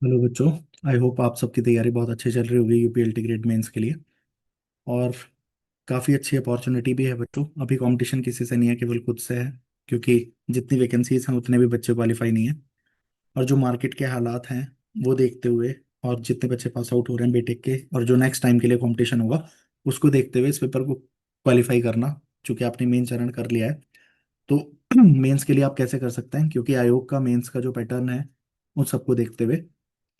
Hello बच्चों। I hope आप सबकी तैयारी बहुत अच्छी चल रही होगी यूपीएलटी ग्रेड मेंस के लिए। और काफ़ी अच्छी अपॉर्चुनिटी भी है बच्चों। अभी कंपटीशन किसी से नहीं है, केवल खुद से है। क्योंकि जितनी वैकेंसीज हैं उतने भी बच्चे क्वालिफाई नहीं है। और जो मार्केट के हालात हैं वो देखते हुए, और जितने बच्चे पास आउट हो रहे हैं बीटेक के, और जो नेक्स्ट टाइम के लिए कंपटीशन होगा उसको देखते हुए इस पेपर को क्वालिफाई करना, चूंकि आपने मेन चरण कर लिया है तो मेंस के लिए आप कैसे कर सकते हैं, क्योंकि आयोग का मेंस का जो पैटर्न है उन सबको देखते हुए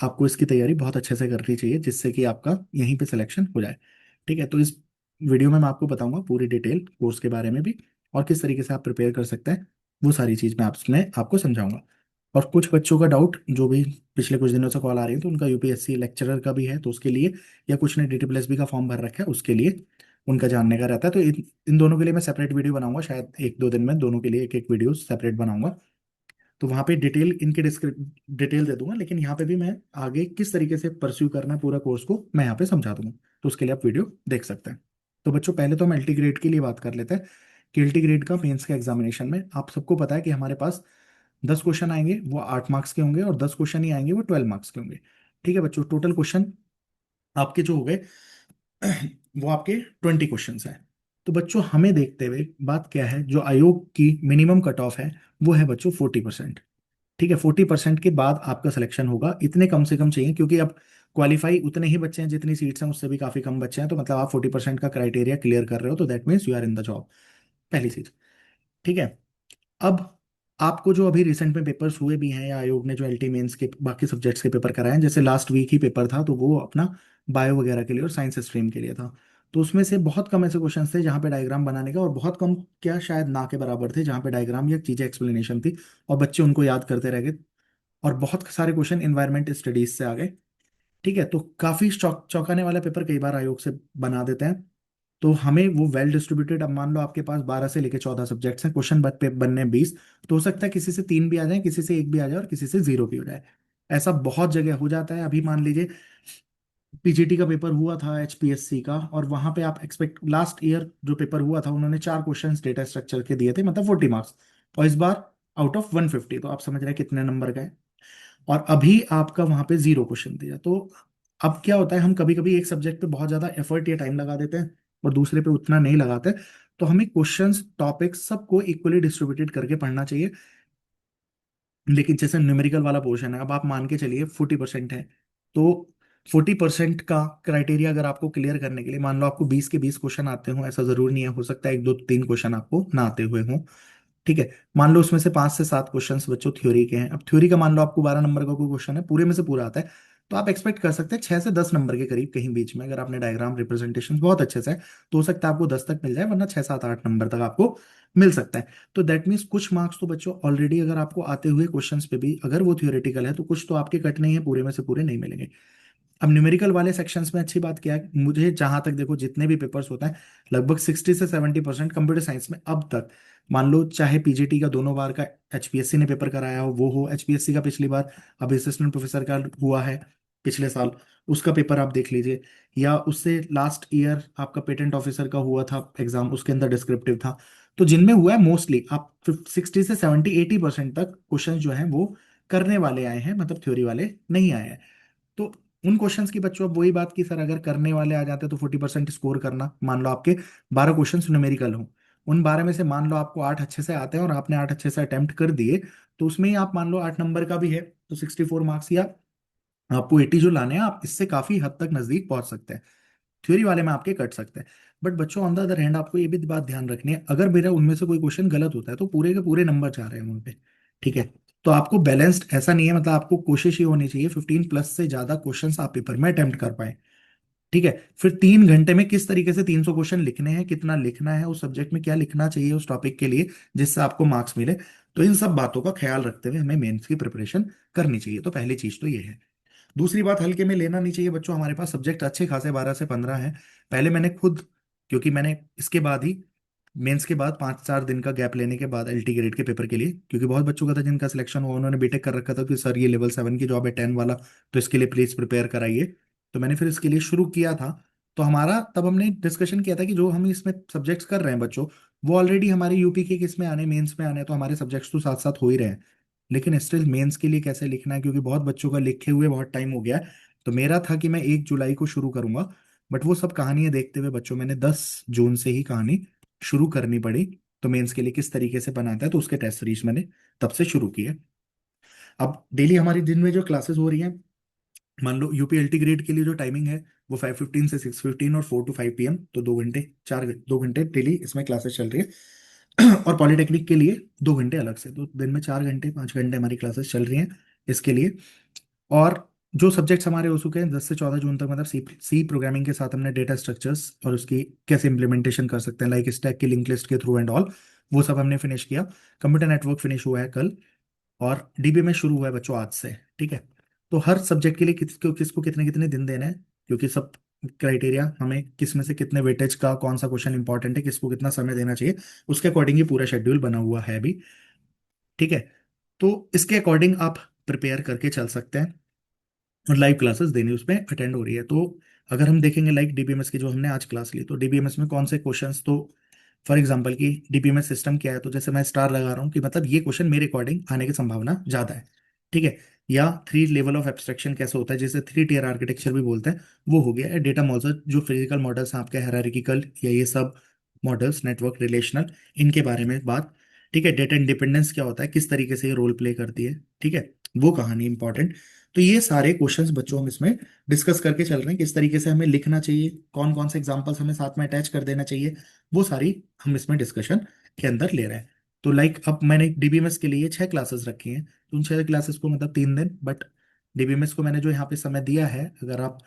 आपको इसकी तैयारी बहुत अच्छे से करनी चाहिए, जिससे कि आपका यहीं पे सिलेक्शन हो जाए। ठीक है, तो इस वीडियो में मैं आपको बताऊंगा पूरी डिटेल कोर्स के बारे में भी, और किस तरीके से आप प्रिपेयर कर सकते हैं। वो सारी चीज़ मैं आपने आपको समझाऊंगा। और कुछ बच्चों का डाउट जो भी पिछले कुछ दिनों से कॉल आ रही है, तो उनका यूपीएससी लेक्चरर का भी है तो उसके लिए, या कुछ ने डीटीपीएसबी का फॉर्म भर रखा है उसके लिए उनका जानने का रहता है। तो इन दोनों के लिए मैं सेपरेट वीडियो बनाऊंगा, शायद एक दो दिन में दोनों के लिए एक एक वीडियो सेपरेट बनाऊंगा। तो वहाँ पे डिटेल इनके डिटेल दे दूंगा, लेकिन यहाँ पे भी मैं आगे किस तरीके से परस्यू करना है पूरा कोर्स को मैं यहाँ पे समझा दूंगा। तो उसके लिए आप वीडियो देख सकते हैं। तो बच्चों, पहले तो हम एल्टी ग्रेड के लिए बात कर लेते हैं कि एल्टी ग्रेड का मेंस का एग्जामिनेशन में आप सबको पता है कि हमारे पास 10 क्वेश्चन आएंगे, वो 8 मार्क्स के होंगे, और 10 क्वेश्चन ही आएंगे वो 12 मार्क्स के होंगे। ठीक है बच्चों, टोटल क्वेश्चन आपके जो हो गए वो आपके 20 क्वेश्चन हैं। तो बच्चों, हमें देखते हुए बात क्या है, जो आयोग की मिनिमम कट ऑफ है वो है बच्चों 40%। ठीक है, 40% के बाद आपका सिलेक्शन होगा, इतने कम से कम चाहिए, क्योंकि अब क्वालिफाई उतने ही बच्चे हैं जितनी सीट्स हैं, उससे भी काफी कम बच्चे हैं। तो मतलब आप 40% का क्राइटेरिया क्लियर कर रहे हो, तो that means you are in the job. पहली चीज। ठीक है। अब आपको जो अभी रिसेंट में पेपर्स हुए भी हैं, या आयोग ने जो एलटी मेंस के बाकी सब्जेक्ट्स के पेपर कराए हैं, जैसे लास्ट वीक ही पेपर था, तो वो अपना बायो वगैरह के लिए और साइंस स्ट्रीम के लिए था। तो उसमें से बहुत कम ऐसे क्वेश्चंस थे जहाँ पे डायग्राम बनाने का, और बहुत कम, क्या शायद ना के बराबर थे, जहाँ पे डायग्राम या चीजें एक्सप्लेनेशन थी और बच्चे उनको याद करते रह गए। और बहुत सारे क्वेश्चन इन्वायरमेंट स्टडीज से आ गए। ठीक है, तो काफी चौंकाने वाला पेपर कई बार आयोग से बना देते हैं। तो हमें वो वेल डिस्ट्रीब्यूटेड, अब मान लो आपके पास 12 से लेके 14 सब्जेक्ट्स हैं, क्वेश्चन बनने 20। तो हो सकता है किसी से 3 भी आ जाए, किसी से 1 भी आ जाए, और किसी से 0 भी हो जाए। ऐसा बहुत जगह हो जाता है। अभी मान लीजिए पीजीटी का पेपर हुआ था एचपीएससी का, और वहां पे आप एक्सपेक्ट, लास्ट ईयर जो पेपर हुआ था उन्होंने 4 क्वेश्चन डेटा स्ट्रक्चर के दिए थे, मतलब 40 मार्क्स। और इस बार आउट ऑफ 150, तो आप समझ रहे हैं कितने नंबर गए। और अभी आपका वहां पे 0 क्वेश्चन दिया। तो अब क्या होता है, हम कभी कभी एक सब्जेक्ट पे बहुत ज्यादा एफर्ट या टाइम लगा देते हैं और दूसरे पे उतना नहीं लगाते। तो हमें क्वेश्चंस टॉपिक्स सबको इक्वली डिस्ट्रीब्यूटेड करके पढ़ना चाहिए। लेकिन जैसे न्यूमेरिकल वाला पोर्शन है, अब आप मान के चलिए 40% है, तो 40% का क्राइटेरिया अगर आपको क्लियर करने के लिए, मान लो आपको 20 के 20 क्वेश्चन आते हो, ऐसा जरूर नहीं है, हो सकता है एक दो तीन क्वेश्चन आपको ना आते हुए हों। ठीक है, मान लो उसमें से 5 से 7 क्वेश्चन बच्चों थ्योरी के हैं। अब थ्योरी का मान लो आपको 12 नंबर का कोई क्वेश्चन है, पूरे में से पूरा आता है, तो आप एक्सपेक्ट कर सकते हैं 6 से 10 नंबर के करीब कहीं बीच में, अगर आपने डायग्राम रिप्रेजेंटेशन बहुत अच्छे से है तो हो सकता है आपको 10 तक मिल जाए, वरना 6 7 8 नंबर तक आपको मिल सकता है। तो दैट मीन्स कुछ मार्क्स तो बच्चों ऑलरेडी, अगर आपको आते हुए क्वेश्चंस पे भी अगर वो थियोरेटिकल है, तो कुछ तो आपके कट नहीं है, पूरे में से पूरे नहीं मिलेंगे। अब न्यूमेरिकल वाले सेक्शंस में अच्छी बात क्या है, मुझे जहां तक देखो जितने भी पेपर्स होते हैं, लगभग 60 से 70% कंप्यूटर साइंस में अब तक, मान लो चाहे पीजीटी का दोनों बार का एचपीएससी ने पेपर कराया हो, वो हो एचपीएससी का पिछली बार, अब असिस्टेंट प्रोफेसर का हुआ है पिछले साल, उसका पेपर आप देख लीजिए, या उससे लास्ट ईयर आपका पेटेंट ऑफिसर का हुआ था एग्जाम, उसके अंदर डिस्क्रिप्टिव था। तो जिनमें हुआ है मोस्टली आप 60 से 70 80% तक क्वेश्चन जो है वो करने वाले आए हैं, मतलब थ्योरी वाले नहीं आए हैं। तो उन क्वेश्चंस की बच्चों, अब वही बात की सर, अगर करने वाले आ जाते तो 40% स्कोर करना, मान लो आपके 12 क्वेश्चन न्यूमेरिकल हो, उन 12 में से मान लो आपको 8 अच्छे से आते हैं और आपने 8 अच्छे से अटेम्प्ट कर दिए, तो उसमें ही आप मान लो 8 नंबर का भी है, तो 64 मार्क्स, या आपको 80 जो लाने हैं, आप इससे काफी हद तक नजदीक पहुंच सकते हैं। थ्योरी वाले में आपके कट सकते हैं। बट बच्चों, ऑन द अदर हैंड आपको ये भी बात ध्यान रखनी है, अगर मेरा उनमें से कोई क्वेश्चन गलत होता है तो पूरे के पूरे नंबर जा रहे हैं वहां पे। ठीक है, तो आपको बैलेंस्ड ऐसा नहीं है, मतलब आपको कोशिश ये होनी चाहिए 15 प्लस से ज्यादा क्वेश्चन आप पेपर में अटेम्प्ट कर पाए। ठीक है, फिर 3 घंटे में किस तरीके से 300 क्वेश्चन लिखने हैं, कितना लिखना है, उस सब्जेक्ट में क्या लिखना चाहिए उस टॉपिक के लिए जिससे आपको मार्क्स मिले। तो इन सब बातों का ख्याल रखते हुए हमें मेंस की प्रिपरेशन करनी चाहिए। तो पहली चीज तो ये है। दूसरी बात, हल्के में लेना नहीं चाहिए बच्चों, हमारे पास सब्जेक्ट अच्छे खासे 12 से 15 हैं। पहले मैंने खुद, क्योंकि मैंने इसके बाद ही, मेंस के बाद 5 4 दिन का गैप लेने के बाद एलटी ग्रेड के पेपर के लिए, क्योंकि बहुत बच्चों का था जिनका सिलेक्शन हुआ, उन्होंने बीटेक कर रखा था कि सर ये लेवल 7 की जॉब है, 10 वाला, तो इसके लिए प्लीज प्रिपेयर कराइए। तो मैंने फिर इसके लिए शुरू किया था। तो हमारा तब हमने डिस्कशन किया था कि जो हम इसमें सब्जेक्ट्स कर रहे हैं बच्चों, वो ऑलरेडी हमारे यूपी के किस में आने, मेंस में आने, तो हमारे सब्जेक्ट्स तो साथ साथ हो ही रहे हैं। लेकिन स्टिल मेंस के लिए कैसे लिखना है, क्योंकि बहुत बच्चों का लिखे हुए बहुत टाइम हो गया है। तो मेरा था कि मैं 1 जुलाई को शुरू करूंगा, बट वो सब कहानियां देखते हुए बच्चों, मैंने 10 जून से ही कहानी शुरू करनी पड़ी। तो मेंस के लिए किस तरीके से बनाता है, तो उसके टेस्ट सीरीज मैंने तब से शुरू किए। अब डेली हमारी दिन में जो क्लासेस हो रही हैं, मान लो यूपीएलटी ग्रेड के लिए जो टाइमिंग है वो 5:15 से 6:15 और 4 to 5 PM, तो 2 घंटे, 2 घंटे डेली इसमें क्लासेस चल रही है। और पॉलिटेक्निक के लिए 2 घंटे अलग से, तो दिन में 4 घंटे 5 घंटे हमारी क्लासेस चल रही हैं इसके लिए। और जो सब्जेक्ट्स हमारे हो चुके हैं 10 से 14 जून तक, मतलब सी सी प्रोग्रामिंग के साथ हमने डेटा स्ट्रक्चर्स और उसकी कैसे इंप्लीमेंटेशन कर सकते हैं, लाइक स्टैक की लिंक लिस्ट के थ्रू एंड ऑल, वो सब हमने फिनिश किया। कंप्यूटर नेटवर्क फिनिश हुआ है कल, और डीबीएमएस शुरू हुआ है बच्चों आज से। ठीक है। तो हर सब्जेक्ट के लिए किसको किसको कितने कितने दिन देने हैं, क्योंकि सब क्राइटेरिया हमें किस में से कितने वेटेज का कौन सा क्वेश्चन इंपॉर्टेंट है, किसको कितना समय देना चाहिए, उसके अकॉर्डिंग ही पूरा शेड्यूल बना हुआ है अभी। ठीक है। तो इसके अकॉर्डिंग आप प्रिपेयर करके चल सकते हैं, और लाइव क्लासेस देनी उसमें अटेंड हो रही है। तो अगर हम देखेंगे लाइक डीबीएमएस की जो हमने आज क्लास ली, तो डीबीएमएस में कौन से क्वेश्चंस, तो फॉर एग्जांपल कि डीबीएमएस सिस्टम क्या है, तो जैसे मैं स्टार लगा रहा हूँ कि मतलब ये क्वेश्चन मेरे अकॉर्डिंग आने की संभावना ज्यादा है। ठीक है। या 3 लेवल ऑफ एब्स्ट्रक्शन कैसे होता है, जिसे 3 टियर आर्किटेक्चर भी बोलते हैं, वो हो गया है। डेटा मॉडल, जो फिजिकल मॉडल्स हैं आपके हायरार्किकल या ये सब मॉडल्स, नेटवर्क, रिलेशनल, इनके बारे में बात। ठीक है। डेटा इंडिपेंडेंस क्या होता है, किस तरीके से ये रोल प्ले करती है। ठीक है। वो कहानी इंपॉर्टेंट। तो ये सारे क्वेश्चंस बच्चों हम इसमें डिस्कस करके चल रहे हैं, किस तरीके से हमें लिखना चाहिए, कौन कौन से एग्जांपल्स हमें साथ में अटैच कर देना चाहिए, वो सारी हम इसमें डिस्कशन के अंदर ले रहे हैं। तो लाइक अब मैंने डीबीएमएस के लिए 6 क्लासेस रखी हैं, तो उन 6 क्लासेस को मतलब 3 दिन, बट डीबीएमएस को मैंने जो यहाँ पे समय दिया है, अगर आप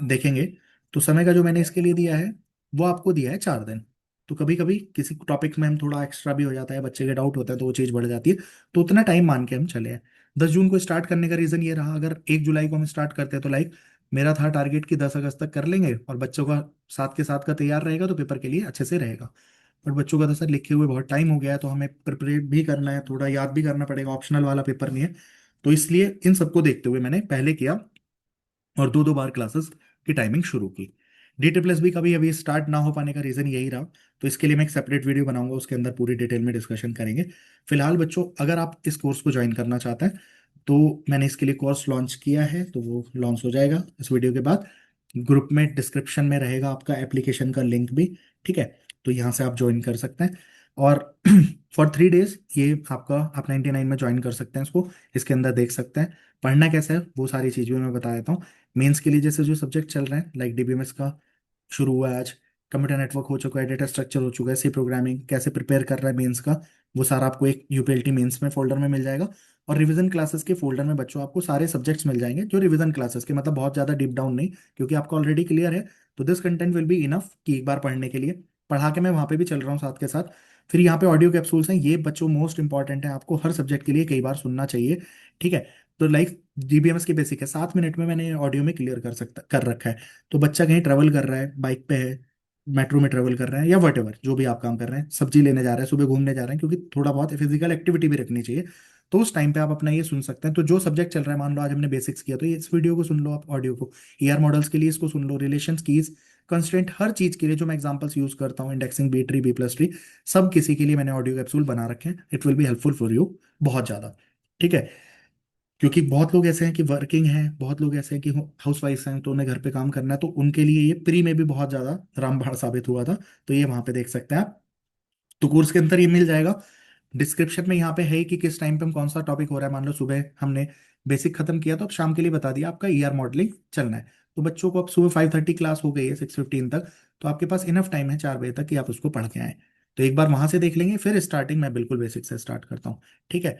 देखेंगे, तो समय का जो मैंने इसके लिए दिया है वो आपको दिया है 4 दिन। तो कभी कभी किसी टॉपिक में हम थोड़ा एक्स्ट्रा भी हो जाता है, बच्चे के डाउट होता है, तो वो चीज़ बढ़ जाती है। तो उतना टाइम मान के हम चले हैं। 10 जून को स्टार्ट करने का रीज़न ये रहा, अगर 1 जुलाई को हम स्टार्ट करते हैं तो लाइक मेरा था टारगेट कि 10 अगस्त तक कर लेंगे, और बच्चों का साथ के साथ का तैयार रहेगा तो पेपर के लिए अच्छे से रहेगा। पर बच्चों का तो सर लिखे हुए बहुत टाइम हो गया है, तो हमें प्रिपरेट भी करना है, थोड़ा याद भी करना पड़ेगा, ऑप्शनल वाला पेपर नहीं है। तो इसलिए इन सबको देखते हुए मैंने पहले किया, और 2-2 बार क्लासेस की टाइमिंग शुरू की। डी प्लस भी कभी अभी स्टार्ट ना हो पाने का रीज़न यही रहा। तो इसके लिए मैं एक सेपरेट वीडियो बनाऊंगा, उसके अंदर पूरी डिटेल में डिस्कशन करेंगे। फिलहाल बच्चों, अगर आप इस कोर्स को ज्वाइन करना चाहते हैं, तो मैंने इसके लिए कोर्स लॉन्च किया है, तो वो लॉन्च हो जाएगा इस वीडियो के बाद। ग्रुप में डिस्क्रिप्शन में रहेगा आपका एप्लीकेशन का लिंक भी। ठीक है। तो यहाँ से आप ज्वाइन कर सकते हैं। और फॉर 3 डेज ये आपका, आप 99 में ज्वाइन कर सकते हैं इसको, इसके अंदर देख सकते हैं। पढ़ना कैसे है वो सारी चीज़ भी मैं बता देता हूँ। मेंस के लिए जैसे जो सब्जेक्ट चल रहे हैं, लाइक डीबीएमएस का शुरू हुआ है आज, कंप्यूटर नेटवर्क हो चुका है, डेटा स्ट्रक्चर हो चुका है, सी प्रोग्रामिंग कैसे प्रिपेयर कर रहा है मेंस का, वो सारा आपको एक यूपीएलटी मेंस में फोल्डर में मिल जाएगा। और रिवीजन क्लासेस के फोल्डर में बच्चों आपको सारे सब्जेक्ट्स मिल जाएंगे, जो रिवीजन क्लासेस के, मतलब बहुत ज़्यादा डीप डाउन नहीं, क्योंकि आपको ऑलरेडी क्लियर है। तो this content will be enough कि एक बार पढ़ने के लिए पढ़ा के मैं वहाँ पे भी चल रहा हूँ साथ के साथ। फिर यहाँ पे ऑडियो कैप्सूल्स हैं, ये बच्चों मोस्ट इंपॉर्टेंट है, आपको हर सब्जेक्ट के लिए कई बार सुनना चाहिए। ठीक है। तो लाइक डीबीएमएस की बेसिक है, 7 मिनट में मैंने ऑडियो में क्लियर कर रखा है। तो बच्चा कहीं ट्रेवल कर रहा है, बाइक पे है, मेट्रो में ट्रेवल कर रहे हैं, या वट एवर जो भी आप काम कर रहे हैं, सब्जी लेने जा रहे हैं, सुबह घूमने जा रहे हैं, क्योंकि थोड़ा बहुत फिजिकल एक्टिविटी भी रखनी चाहिए। तो उस टाइम पे आप अपना ये सुन सकते हैं। तो जो सब्जेक्ट चल रहा है, मान लो आज हमने बेसिक्स किया, तो ये इस वीडियो को सुन लो, आप ऑडियो को। ईआर मॉडल्स के लिए इसको सुन लो, रिलेशन कीज, कंस्ट्रेंट, हर चीज के लिए जो मैं एग्जांपल्स यूज करता हूँ, indexing, B tree, B plus tree, सब किसी के लिए मैंने ऑडियो कैप्सूल बना रखे हैं। It will be helpful for you बहुत ज्यादा। ठीक है। क्योंकि बहुत लोग ऐसे हैं कि वर्किंग हैं, बहुत लोग ऐसे हैं कि हाउस वाइफ हैं, तो उन्हें घर पे काम करना है, तो उनके लिए ये प्री में भी बहुत ज्यादा रामबाण साबित हुआ था। तो ये वहां पे देख सकते हैं आप। तो कोर्स के अंदर ये मिल जाएगा। डिस्क्रिप्शन में यहाँ पे है कि किस टाइम पे हम कौन सा टॉपिक हो रहा है, मान लो सुबह हमने बेसिक खत्म किया, तो अब शाम के लिए बता दिया आपका ईआर मॉडलिंग चलना है। तो बच्चों को अब सुबह 5:30 क्लास हो गई है, 6:15 तक, तो आपके पास इनफ टाइम है 4 बजे तक कि आप उसको पढ़ के आए। तो एक बार वहां से देख लेंगे, फिर स्टार्टिंग मैं बिल्कुल बेसिक से स्टार्ट करता हूँ। ठीक है।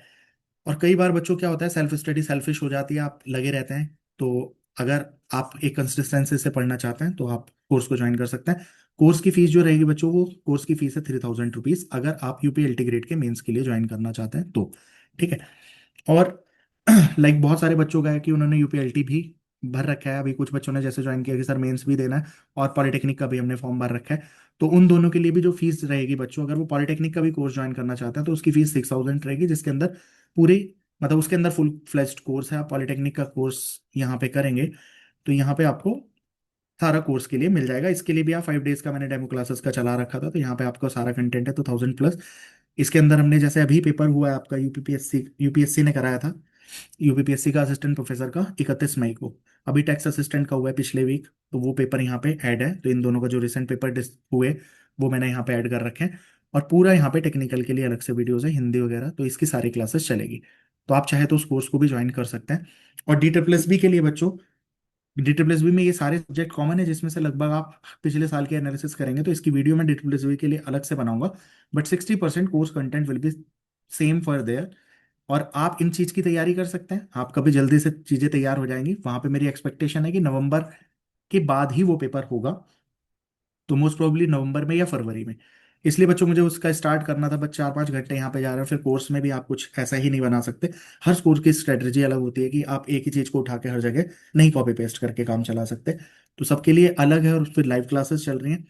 और कई बार बच्चों क्या होता है, सेल्फ स्टडी सेल्फिश हो जाती है, आप लगे रहते हैं। तो अगर आप एक कंसिस्टेंसी से पढ़ना चाहते हैं, तो आप कोर्स को ज्वाइन कर सकते हैं। कोर्स की फीस जो रहेगी बच्चों, वो कोर्स की फीस है 3000 रुपीज, अगर आप यूपीएलटी ग्रेड के मेंस के लिए ज्वाइन करना चाहते हैं तो। ठीक है। और लाइक बहुत सारे बच्चों का है कि उन्होंने यूपीएलटी भी भर रखा है, अभी कुछ बच्चों ने जैसे ज्वाइन किया कि सर मेंस भी देना है, और पॉलिटेक्निक का भी हमने फॉर्म भर रखा है। तो उन दोनों के लिए भी जो फीस रहेगी बच्चों, अगर वो पॉलिटेक्निक का भी कोर्स ज्वाइन करना चाहते हैं, तो उसकी फीस 6000 रहेगी, जिसके अंदर पूरी, मतलब उसके अंदर फुल फ्लेज्ड कोर्स है। आप पॉलिटेक्निक का कोर्स यहाँ पे करेंगे, तो यहाँ पे आपको सारा कोर्स के लिए मिल जाएगा। इसके लिए भी आप 5 डेज का मैंने डेमो क्लासेस का चला रखा था, तो यहाँ पे आपको सारा कंटेंट है, तो 1000 प्लस। इसके अंदर हमने जैसे अभी पेपर हुआ है आपका यूपीएससी ने कराया था, यूपीपीएससी का असिस्टेंट प्रोफेसर का 31 मई को। अभी टैक्स असिस्टेंट का हुआ है पिछले वीक, तो वो पेपर यहाँ पे ऐड है। तो इन दोनों का जो रिसेंट पेपर हुए वो मैंने यहाँ पे ऐड कर रखे हैं। और पूरा यहाँ पे टेक्निकल के लिए अलग से वीडियोस है, हिंदी वगैरह, तो इसकी सारी क्लासेस चलेगी। तो आप चाहे तो उस कोर्स को भी ज्वाइन कर सकते हैं। और डी ट्रिपल एस बी के लिए बच्चों, डी ट्रिपल एस बी में ये सारे सब्जेक्ट कॉमन है, जिसमें से लगभग आप पिछले साल के एनालिसिस करेंगे, तो इसकी वीडियो मैं डी ट्रिपल एस बी के लिए अलग से बनाऊंगा। But 60% course content will be same for their. और आप इन चीज की तैयारी कर सकते हैं, आप कभी जल्दी से चीजें तैयार हो जाएंगी। वहां पे मेरी एक्सपेक्टेशन है कि नवंबर के बाद ही वो पेपर होगा, तो मोस्ट प्रोबेबली नवंबर में या फरवरी में। इसलिए बच्चों मुझे उसका स्टार्ट करना था, बस 4-5 घंटे यहाँ पे जा रहे हैं। फिर कोर्स में भी आप कुछ ऐसा ही नहीं बना सकते। हर कोर्स की स्ट्रेटजी अलग होती है कि आप एक ही चीज को उठा के हर जगह नहीं कॉपी पेस्ट करके काम चला सकते। तो सबके लिए अलग है, और फिर लाइव क्लासेस चल रही हैं।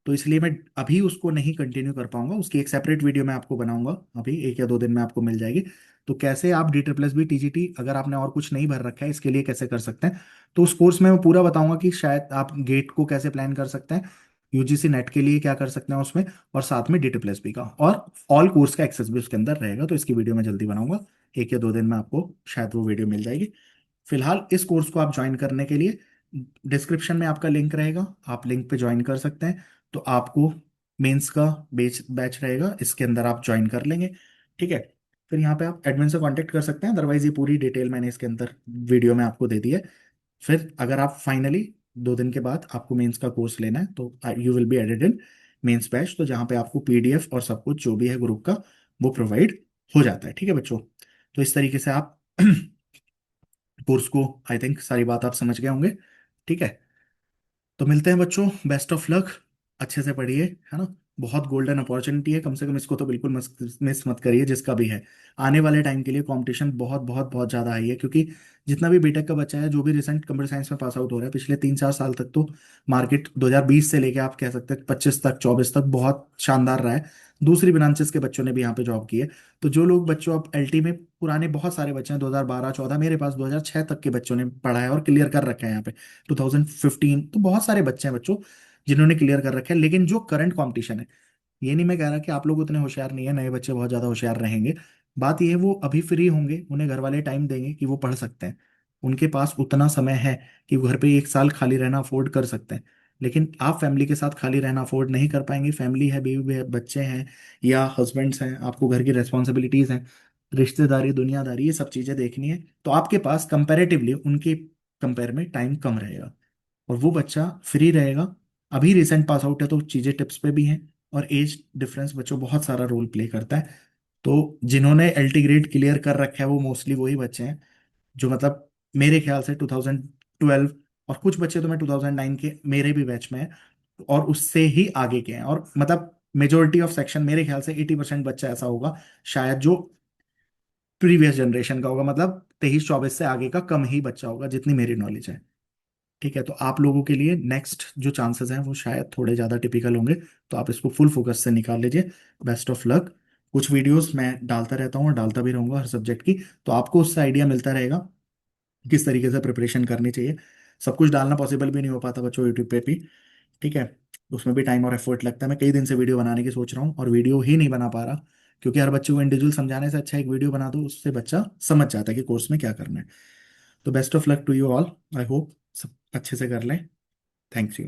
तो इसलिए मैं अभी उसको नहीं कंटिन्यू कर पाऊंगा, उसकी एक सेपरेट वीडियो मैं आपको बनाऊंगा, अभी 1 या 2 दिन में आपको मिल जाएगी। तो कैसे आप D triple S B TGT, अगर आपने और कुछ नहीं भर रखा है, इसके लिए कैसे कर सकते हैं, तो उस कोर्स में मैं पूरा बताऊंगा कि शायद आप गेट को कैसे प्लान कर सकते हैं, यूजीसी नेट के लिए क्या कर सकते हैं उसमें, और साथ में डी ट्रिपल एस बी का, और ऑल कोर्स का एक्सेस भी उसके अंदर रहेगा। तो इसकी वीडियो मैं जल्दी बनाऊंगा, 1 या 2 दिन में आपको शायद वो वीडियो मिल जाएगी। फिलहाल इस कोर्स को आप ज्वाइन करने के लिए डिस्क्रिप्शन में आपका लिंक रहेगा, आप लिंक पे ज्वाइन कर सकते हैं। तो आपको मेंस का बैच बैच रहेगा, इसके अंदर आप ज्वाइन कर लेंगे, ठीक है। फिर यहाँ पे आप एडमिन से कांटेक्ट कर सकते हैं, अदरवाइज ये पूरी डिटेल मैंने इसके अंदर वीडियो में आपको दे दी है। फिर अगर आप फाइनली 2 दिन के बाद आपको मेंस का कोर्स लेना है, तो you will be added in mains batch, तो जहाँ पे आपको पीडीएफ और सब कुछ जो भी है ग्रुप का, वो प्रोवाइड हो जाता है, ठीक है बच्चों। तो इस तरीके से आप कोर्स को, आई थिंक सारी बात आप समझ गए होंगे, ठीक है। तो मिलते हैं बच्चों, बेस्ट ऑफ लक, अच्छे से पढ़िए, है ना। बहुत गोल्डन अपॉर्चुनिटी है, कम से कम इसको तो बिल्कुल मिस मत करिए, जिसका भी है। आने वाले टाइम के लिए कंपटीशन बहुत बहुत बहुत ज़्यादा हाई है, क्योंकि जितना भी बीटेक का बच्चा है, जो भी रिसेंट कंप्यूटर साइंस में पास आउट हो रहा है, पिछले 3-4 साल तक तो मार्केट 2020 से लेके आप कह सकते हैं 25 तक, 24 तक बहुत शानदार रहा है। दूसरी ब्रांचेस के बच्चों ने भी यहाँ पे जॉब की है। तो जो लोग बच्चों, अब एलटी में पुराने बहुत सारे बच्चे हैं, 2012-14, मेरे पास 2006 तक के बच्चों ने पढ़ा है और क्लियर कर रखा है यहाँ पे, 2015, तो बहुत सारे बच्चे हैं बच्चों जिन्होंने क्लियर कर रखा है। लेकिन जो करंट कंपटीशन है, ये नहीं मैं कह रहा कि आप लोग उतने होशियार नहीं है, नए बच्चे बहुत ज्यादा होशियार रहेंगे। बात यह है, वो अभी फ्री होंगे, उन्हें घर वाले टाइम देंगे कि वो पढ़ सकते हैं, उनके पास उतना समय है कि वो घर पे 1 साल खाली रहना अफोर्ड कर सकते हैं। लेकिन आप फैमिली के साथ खाली रहना अफोर्ड नहीं कर पाएंगे, फैमिली है, बीवी है, बच्चे हैं, या हस्बैंड्स हैं, आपको घर की रेस्पॉन्सिबिलिटीज हैं, रिश्तेदारी, दुनियादारी, ये सब चीजें देखनी है। तो आपके पास कंपैरेटिवली उनके कंपेयर में टाइम कम रहेगा, और वो बच्चा फ्री रहेगा। अभी रिसेंट पास आउट है, तो चीजें टिप्स पे भी हैं। और एज डिफरेंस बच्चों बहुत सारा रोल प्ले करता है। तो जिन्होंने एलटी ग्रेड क्लियर कर रखा है, वो मोस्टली वही बच्चे हैं जो, मतलब मेरे ख्याल से 2012, और कुछ बच्चे तो मैं 2009 के मेरे भी बैच में हैं, और उससे ही आगे के हैं। और मतलब मेजोरिटी ऑफ सेक्शन, मेरे ख्याल से 80% बच्चा ऐसा होगा शायद, जो प्रीवियस जनरेशन का होगा, मतलब 23-24 से आगे का कम ही बच्चा होगा, जितनी मेरी नॉलेज है, ठीक है। तो आप लोगों के लिए नेक्स्ट जो चांसेस हैं वो शायद थोड़े ज़्यादा टिपिकल होंगे, तो आप इसको फुल फोकस से निकाल लीजिए। Best of luck. कुछ वीडियोस मैं डालता रहता हूँ और डालता भी रहूंगा हर सब्जेक्ट की, तो आपको उससे आइडिया मिलता रहेगा किस तरीके से प्रिपरेशन करनी चाहिए। सब कुछ डालना पॉसिबल भी नहीं हो पाता बच्चों यूट्यूब पे भी, ठीक है। उसमें भी टाइम और एफर्ट लगता है। मैं कई दिन से वीडियो बनाने की सोच रहा हूँ, और वीडियो ही नहीं बना पा रहा, क्योंकि हर बच्चे को इंडिविजुअल समझाने से अच्छा एक वीडियो बना दो, उससे बच्चा समझ जाता है कि कोर्स में क्या करना है। तो best of luck to you all, I hope सब अच्छे से कर लें। Thanks you.